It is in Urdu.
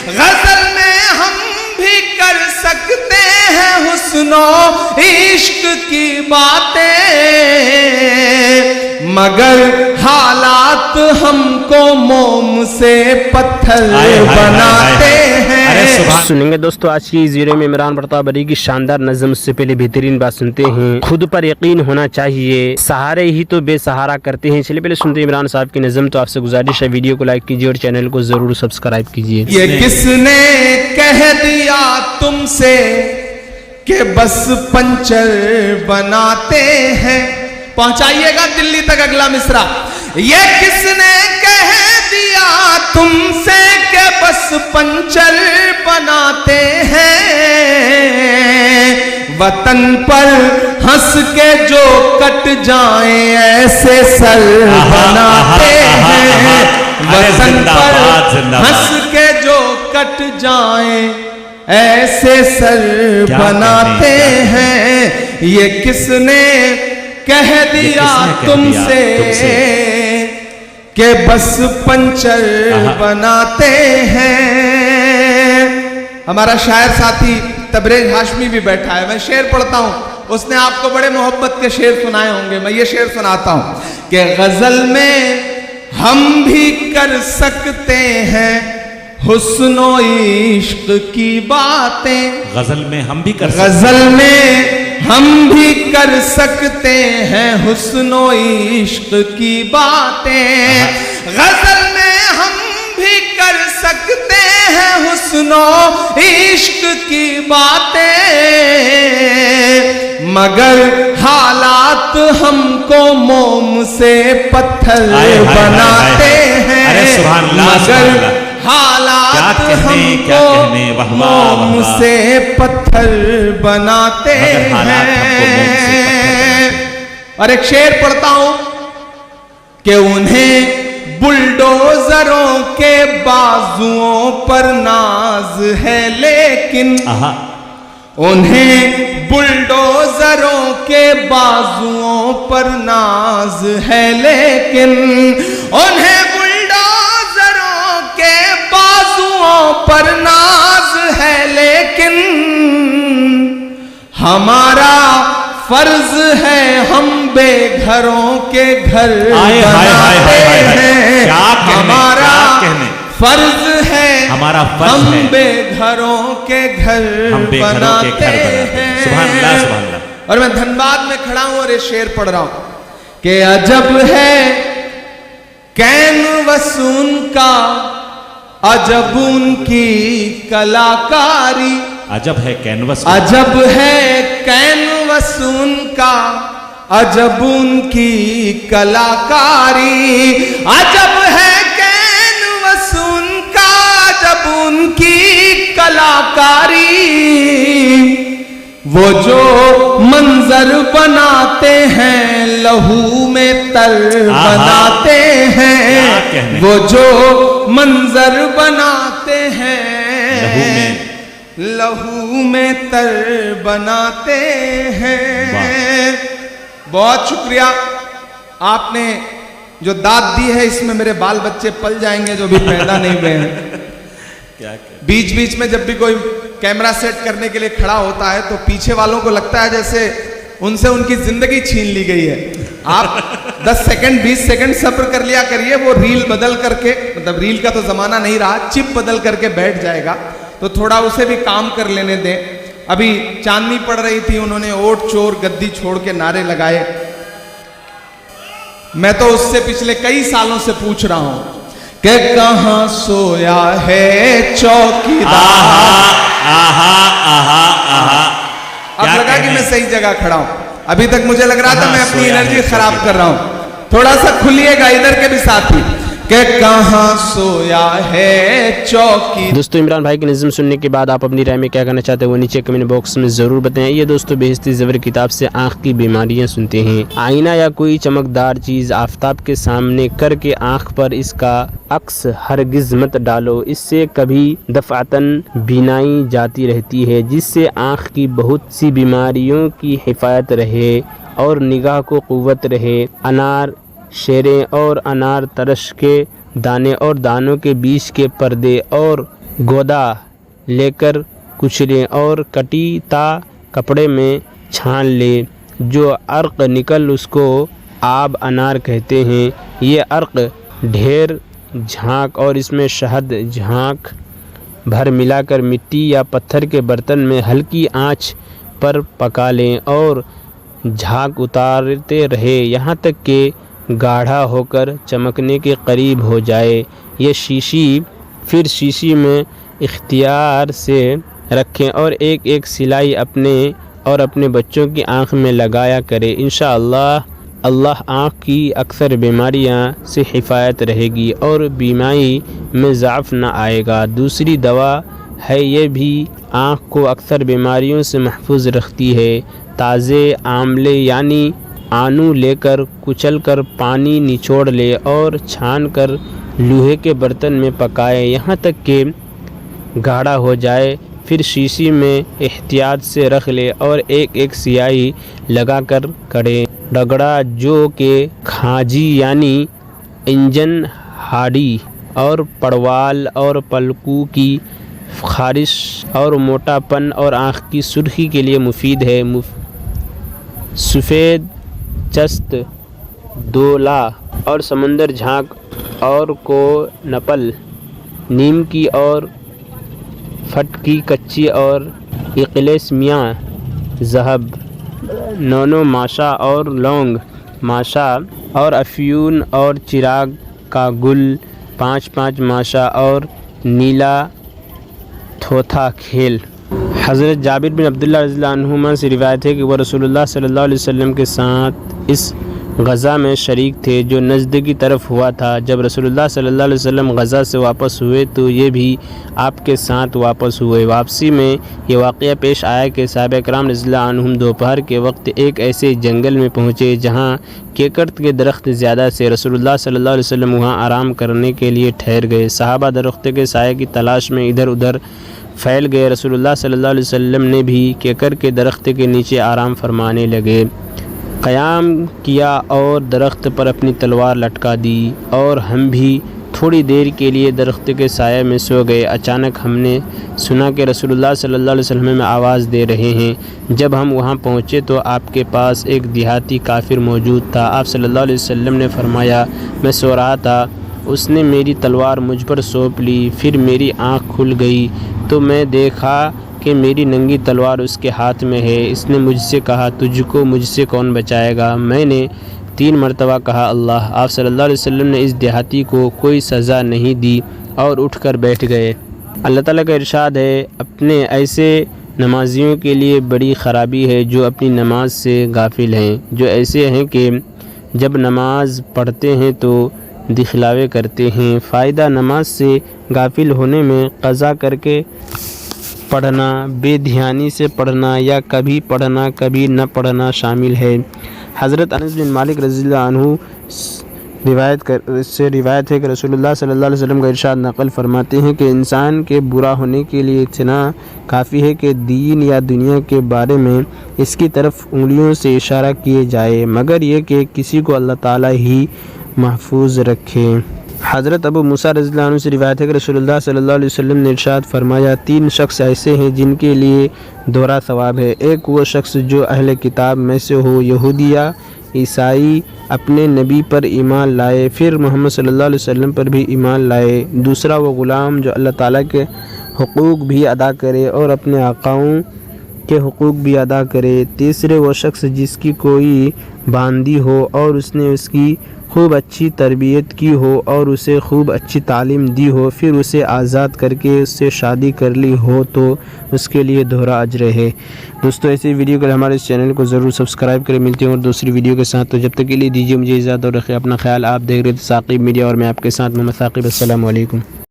غزل میں ہم بھی کر سکتے ہیں حسن و عشق کی باتیں، مگر حالات ہم کو موم سے پتھر بناتے ہیں۔ سنیں گے دوستو آج کی زیرو میں عمران پرتاپ بری کی شاندار نظم۔ اس سے پہلے بہترین بات سنتے ہیں، خود پر یقین ہونا چاہیے، سہارے ہی تو بے سہارا کرتے ہیں۔ چلیے پہلے سنتے ہیں عمران صاحب کی نظم۔ تو آپ سے گزارش ہے ویڈیو کو لائک کیجیے اور چینل کو ضرور سبسکرائب کیجیے۔ یہ کس نے کہہ دیا تم سے کہ بس پنچر بناتے ہیں؟ پہنچائیے گا دلی تک اگلا مصرع۔ یہ کس نے کہہ دیا تم سے کہ بس پنچر بناتے ہیں؟ وطن پر ہنس کے جو کٹ جائیں ایسے سر بناتے ہیں، وطن پر ہنس کے جو کٹ جائیں ایسے سر بناتے ہیں۔ یہ کس نے کہہ دیا تم سے کہ بس پنچر بناتے ہیں؟ ہمارا شاعر ساتھی تبریز ہاشمی بھی بیٹھا ہے، میں شعر پڑھتا ہوں، اس نے آپ کو بڑے محبت کے شعر سنائے ہوں گے، میں یہ شعر سناتا ہوں کہ غزل میں ہم بھی کر سکتے ہیں حسن و عشق کی باتیں، غزل میں ہم بھی کر سکتے ہیں، غزل میں ہم بھی کر سکتے ہیں حسن و عشق کی باتیں، غزل میں ہم بھی کر سکتے ہیں حسن و عشق کی باتیں، مگر حالات ہم کو موم سے پتھر بناتے ہیں، مگر حالات ہم کو موم سے پتھر بناتے ہیں۔ اور ایک شعر پڑھتا ہوں کہ انہیں بلڈوزروں کے بازوؤں پر ناز ہے لیکن، انہیں بلڈوزروں کے بازوؤں پر ناز ہے لیکن، انہیں پر ناز ہے لیکن، ہمارا فرض ہے ہم بے گھروں کے گھر بناتے ہیں، ہمارا فرض ہے ہم بے گھروں کے گھر بناتے ہیں۔ اور میں دھنباد میں کھڑا ہوں اور یہ شعر پڑھ رہا ہوں کہ عجب ہے کینوس ان کا، عجب ان کی کلاکاری، عجب ہے کینوس، عجب ہے کینوس ان کا، عجب ان کی کلاکاری، عجب ہے کینوس ان کا، عجب ان کی کلاکاری، وہ جو منظر بناتے ہیں لہو میں تر بناتے ہیں، وہ جو منظر بناتے ہیں لہو میں تر بناتے ہیں۔ بہت شکریہ، آپ نے جو داد دی ہے اس میں میرے بال بچے پل جائیں گے جو بھی پیدا نہیں ہوئے ہیں۔ بیچ بیچ میں جب بھی کوئی کیمرہ سیٹ کرنے کے لیے کھڑا ہوتا ہے تو پیچھے والوں کو لگتا ہے جیسے ان سے ان کی زندگی چھین لی گئی ہے۔ آپ 10 سیکنڈ 20 سیکنڈ صبر کر لیا کریے، وہ ریل بدل کر کے، مطلب ریل کا تو زمانہ نہیں رہا، چپ بدل کر کے بیٹھ جائے گا، تو تھوڑا اسے بھی کام کر لینے دیں۔ ابھی چاندنی پڑ رہی تھی، انہوں نے اوٹ چور گدی چھوڑ کے نعرے لگائے، میں تو اس سے پچھلے کئی سالوں سے پوچھ رہا ہوں کہ کہاں سویا ہے چوکیدار۔ اب لگا کہ میں صحیح جگہ کھڑا ہوں، ابھی تک مجھے لگ رہا تھا میں اپنی انرجی خراب کر رہا ہوں۔ تھوڑا سا کھلیے گا ادھر کے بھی ساتھی کہ کہاں سویا ہے چوکی۔ دوستو عمران بھائی کی نظم سننے کے بعد آپ اپنی رائے میں کیا کہنا چاہتے ہیں وہ نیچے کمنٹ باکس میں ضرور بتائیں۔ یہ دوستو بہشتی زیور کتاب سے آنکھ کی بیماریاں سنتے ہیں۔ آئینہ یا کوئی چمکدار چیز آفتاب کے سامنے کر کے آنکھ پر اس کا عکس ہرگز مت ڈالو، اس سے کبھی دفعتاً بینائی جاتی رہتی ہے، جس سے آنکھ کی بہت سی بیماریوں کی حفاظت رہے اور نگاہ کو قوت رہے۔ انار شیریں اور انار ترش کے دانے اور دانوں کے بیچ کے پردے اور گودا لے کر کچلیں اور کٹی تا کپڑے میں چھان لے، جو عرق نکل اس کو آب انار کہتے ہیں۔ یہ عرق ڈھیر جھانک اور اس میں شہد جھانک بھر ملا کر مٹی یا پتھر کے برتن میں ہلکی آنچ پر پکا لیں اور جھانک اتارتے رہے یہاں تک کہ گاڑھا ہو کر چمکنے کے قریب ہو جائے۔ یہ شیشی میں اختیار سے رکھیں اور ایک ایک سلائی اپنے اور اپنے بچوں کی آنکھ میں لگایا کرے۔ انشاءاللہ اللہ آنکھ کی اکثر بیماریاں سے حفاظت رہے گی اور بیماری میں ضعف نہ آئے گا۔ دوسری دوا ہے، یہ بھی آنکھ کو اکثر بیماریوں سے محفوظ رکھتی ہے۔ تازے آملے یعنی آنو لے کر کچل کر پانی نچوڑ لے اور چھان کر لوہے کے برتن میں پکائے یہاں تک کہ گاڑھا ہو جائے، پھر شیشی میں احتیاط سے رکھ لے اور ایک ایک سیاہی لگا کر کڑے رگڑا، جو کہ کھانجی یعنی انجن ہاڈی اور پڑوال اور پلکوں کی خارش اور موٹا پن اور آنکھ کی سرخی کے لیے مفید ہے۔ سفید چست، دولا اور سمندر جھانک اور کو نپل، نیم کی اور پھٹ کی کچی اور اقلیس میاں زہب، نونو ماشا اور لونگ ماشا اور افیون اور چراغ کا گل، 5 ماشا اور نیلا تھوتھا کھیل۔ حضرت جابر بن عبداللہ رضی اللہ عنہما سے روایت ہے کہ وہ رسول اللہ صلی اللہ علیہ وسلم کے ساتھ اس غزا میں شریک تھے جو نجد کی طرف ہوا تھا۔ جب رسول اللہ صلی اللہ علیہ وسلم غزا سے واپس ہوئے تو یہ بھی آپ کے ساتھ واپس ہوئے۔ واپسی میں یہ واقعہ پیش آیا کہ صحابہ کرام رضی اللہ عنہم دوپہر کے وقت ایک ایسے جنگل میں پہنچے جہاں کیکڑ کے درخت زیادہ سے۔ رسول اللہ صلی اللہ علیہ وسلم وہاں آرام کرنے کے لیے ٹھہر گئے۔ صحابہ درخت کے سائے کی تلاش میں ادھر ادھر پھیل گئے۔ رسول اللہ صلی اللہ علیہ وسلم نے بھی کیکر کے درخت کے نیچے آرام فرمانے لگے، قیام کیا اور درخت پر اپنی تلوار لٹکا دی، اور ہم بھی تھوڑی دیر کے لیے درخت کے سائے میں سو گئے۔ اچانک ہم نے سنا کہ رسول اللہ صلی اللہ علیہ وسلم میں آواز دے رہے ہیں۔ جب ہم وہاں پہنچے تو آپ کے پاس ایک دیہاتی کافر موجود تھا۔ آپ صلی اللہ علیہ وسلم نے فرمایا، میں سو رہا تھا، اس نے میری تلوار مجھ پر سونپ لی، پھر میری آنکھ کھل گئی تو میں دیکھا کہ میری ننگی تلوار اس کے ہاتھ میں ہے۔ اس نے مجھ سے کہا، تجھ کو مجھ سے کون بچائے گا؟ میں نے 3 مرتبہ کہا، اللہ۔ آپ صلی اللہ علیہ وسلم نے اس دیہاتی کو کوئی سزا نہیں دی اور اٹھ کر بیٹھ گئے۔ اللہ تعالیٰ کا ارشاد ہے، اپنے ایسے نمازیوں کے لیے بڑی خرابی ہے جو اپنی نماز سے غافل ہیں، جو ایسے ہیں کہ جب نماز پڑھتے ہیں تو دکھلاوے کرتے ہیں۔ فائدہ نماز سے غافل ہونے میں قضا کر کے پڑھنا، بے دھیانی سے پڑھنا یا کبھی پڑھنا کبھی نہ پڑھنا شامل ہے۔ حضرت انس بن مالک رضی اللہ عنہ روایت ہے کہ رسول اللہ صلی اللہ علیہ وسلم کا ارشاد نقل فرماتے ہیں کہ انسان کے برا ہونے کے لیے اتنا کافی ہے کہ دین یا دنیا کے بارے میں اس کی طرف انگلیوں سے اشارہ کیے جائے، مگر یہ کہ کسی کو اللہ تعالیٰ ہی محفوظ رکھے۔ حضرت ابو موسیٰ رضی اللہ عنہ سے روایت ہے کہ رسول اللہ صلی اللہ علیہ وسلم نے ارشاد فرمایا، 3 شخص ایسے ہیں جن کے لیے دوہرا ثواب ہے۔ ایک وہ شخص جو اہل کتاب میں سے ہو، یہودی یا عیسائی، اپنے نبی پر ایمان لائے، پھر محمد صلی اللہ علیہ وسلم پر بھی ایمان لائے۔ دوسرا وہ غلام جو اللہ تعالیٰ کے حقوق بھی ادا کرے اور اپنے آقاؤں کے حقوق بھی ادا کرے۔ تیسرے وہ شخص جس کی کوئی باندی ہو اور اس نے اس کی خوب اچھی تربیت کی ہو اور اسے خوب اچھی تعلیم دی ہو، پھر اسے آزاد کر کے اس سے شادی کر لی ہو تو اس کے لیے دوہرا اجر ہے۔ دوستو ایسی ویڈیو کے لیے ہمارے اس چینل کو ضرور سبسکرائب کریں۔ ملتے ہیں اور دوسری ویڈیو کے ساتھ، تو جب تک کے لیے دیجیے مجھے اجازت اور رکھیں اپنا خیال۔ آپ دیکھ رہے تھے ثاقب میڈیا اور میں آپ کے ساتھ محمد ثاقب۔ السلام علیکم۔